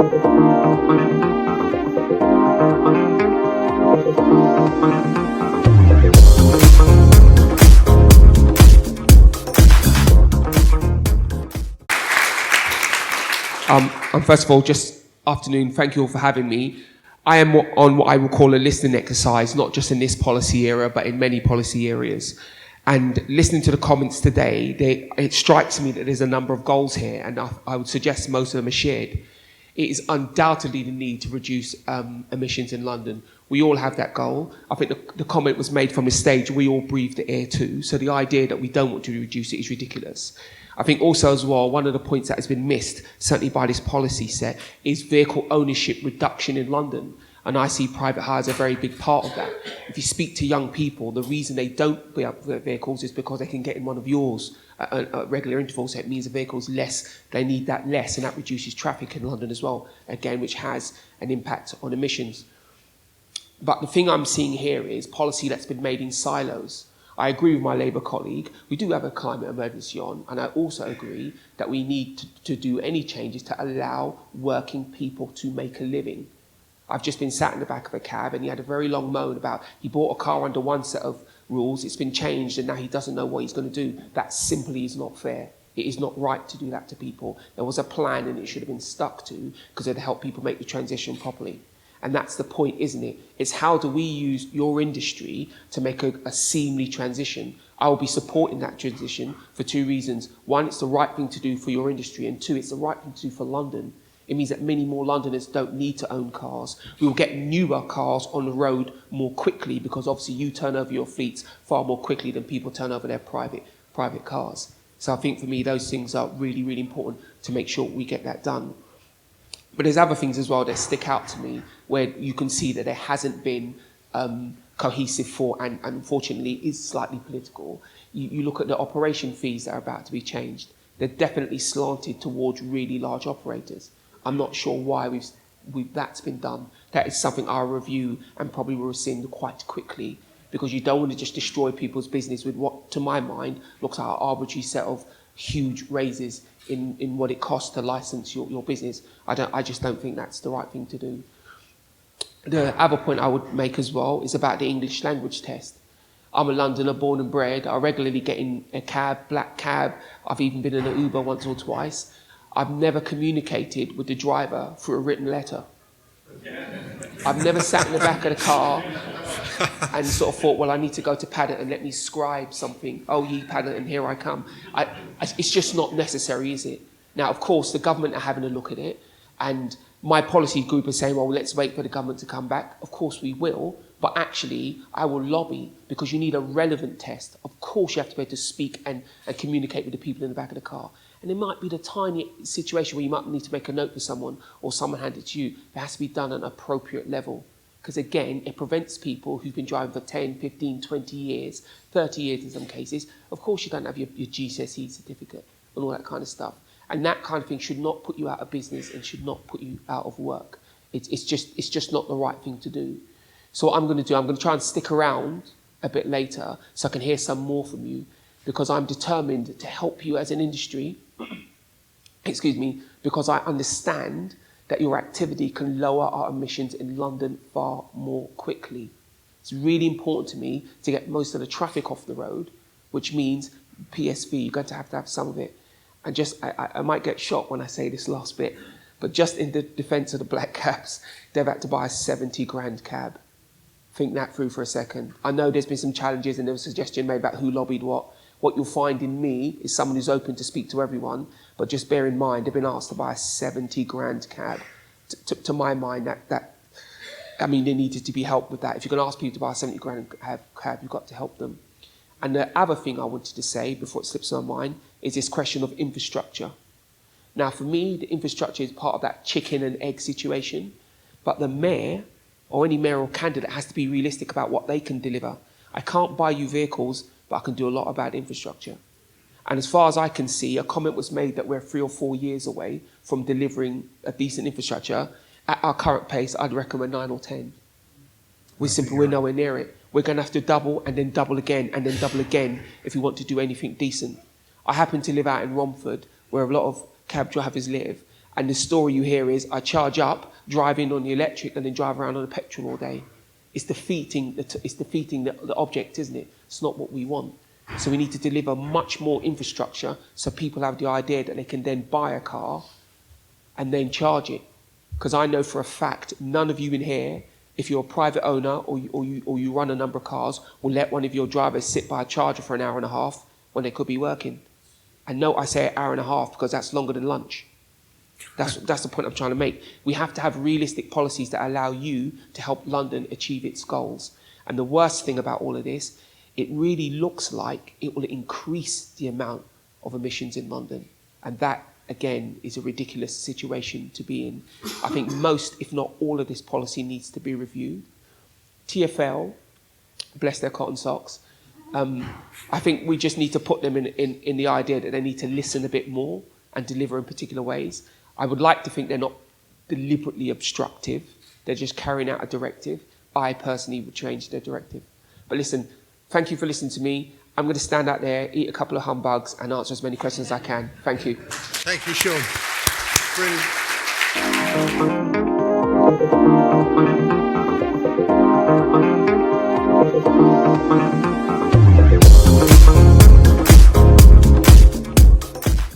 First of all, just afternoon, thank you all for having me. I am on what I will call a listening exercise, not just in this policy area, but in many policy areas. And listening to the comments today, it strikes me that there's a number of goals here, and I would suggest most of them are shared. It is undoubtedly the need to reduce emissions in London. We all have that goal. I think the comment was made from the stage, we all breathe the air too. So the idea that we don't want to reduce it is ridiculous. I think also as well, one of the points that has been missed, certainly by this policy set, is vehicle ownership reduction in London. And I see private hire as a very big part of that. If you speak to young people, the reason they don't buy up their vehicles is because they can get in one of yours at regular intervals. So it means the vehicle's less, they need that less, and that reduces traffic in London as well, again, which has an impact on emissions. But the thing I'm seeing here is policy that's been made in silos. I agree with my Labour colleague. We do have a climate emergency on, and I also agree that we need to do any changes to allow working people to make a living. I've just been sat in the back of a cab, and he had a very long moan about he bought a car under one set of rules, it's been changed, and now he doesn't know what he's going to do. That simply is not fair. It is not right to do that to people. There was a plan, and it should have been stuck to, because it helped people make the transition properly. And that's the point, isn't it? It's how do we use your industry to make a seamless transition? I will be supporting that transition for two reasons. One, it's the right thing to do for your industry, and two, it's the right thing to do for London. It means that many more Londoners don't need to own cars. We will get newer cars on the road more quickly, because obviously you turn over your fleets far more quickly than people turn over their private cars. So I think for me, those things are really, really important to make sure we get that done. But there's other things as well that stick out to me where you can see that there hasn't been cohesive thought, and unfortunately is slightly political. You look at the operation fees that are about to be changed. They're definitely slanted towards really large operators. I'm not sure why that's been done. That is something I'll review and probably will rescind quite quickly, because you don't want to just destroy people's business with what, to my mind, looks like an arbitrary set of huge raises in what it costs to license your business. I just don't think that's the right thing to do. The other point I would make as well is about the English language test. I'm a Londoner, born and bred. I regularly get in a cab, black cab. I've even been in an Uber once or twice. I've never communicated with the driver through a written letter. I've never sat in the back of the car and sort of thought, well, I need to go to Paddington, let me scribe something. Oh, ye Paddington, here I come. It's just not necessary, is it? Now, of course, the government are having a look at it, and my policy group is saying, well, let's wait for the government to come back. Of course we will, but actually I will lobby, because you need a relevant test. Of course you have to be able to speak and communicate with the people in the back of the car. And it might be the tiny situation where you might need to make a note for someone, or someone hand it to you. It has to be done at an appropriate level. Because again, it prevents people who've been driving for 10, 15, 20 years, 30 years in some cases. Of course you don't have your GCSE certificate and all that kind of stuff. And that kind of thing should not put you out of business and should not put you out of work. It's just not the right thing to do. So what I'm going to do, I'm going to try and stick around a bit later so I can hear some more from you, because I'm determined to help you as an industry, excuse me, because I understand that your activity can lower our emissions in London far more quickly. It's really important to me to get most of the traffic off the road, which means PSV, you're going to have some of it. And just, I might get shot when I say this last bit, but just in the defence of the black cabs, they've had to buy a 70 grand cab. Think that through for a second. I know there's been some challenges and there was a suggestion made about who lobbied what. What you'll find in me is someone who's open to speak to everyone, but just bear in mind, they've been asked to buy a 70 grand cab. To my mind, I mean, they needed to be helped with that. If you're going to ask people to buy a 70 grand cab, you've got to help them. And the other thing I wanted to say before it slips my mind is this question of infrastructure. Now, for me, the infrastructure is part of that chicken and egg situation, but the mayor or any mayoral candidate has to be realistic about what they can deliver. I can't buy you vehicles, but I can do a lot about infrastructure. And as far as I can see, a comment was made that we're 3 or 4 years away from delivering a decent infrastructure. At our current pace, I'd reckon we're 9 or 10. We're nowhere near it. We're going to have to double and then double again and then double again if we want to do anything decent. I happen to live out in Romford, where a lot of cab drivers live, And the story you hear is, I charge up, drive in on the electric, and then drive around on the petrol all day. It's defeating the object, isn't it? It's not what we want. So we need to deliver much more infrastructure so people have the idea that they can then buy a car and then charge it. Because I know for a fact, none of you in here, if you're a private owner or you run a number of cars, will let one of your drivers sit by a charger for an hour and a half when they could be working. And no, I say an hour and a half because that's longer than lunch. That's the point I'm trying to make. We have to have realistic policies that allow you to help London achieve its goals. And the worst thing about all of this, it really looks like it will increase the amount of emissions in London. And that, again, is a ridiculous situation to be in. I think most, if not all of this policy needs to be reviewed. TfL, bless their cotton socks, I think we just need to put them in the idea that they need to listen a bit more and deliver in particular ways. I would like to think they're not deliberately obstructive. They're just carrying out a directive. I personally would change their directive. But listen, thank you for listening to me. I'm going to stand out there, eat a couple of humbugs, and answer as many questions as I can. Thank you. Thank you, Shaun. Brilliant.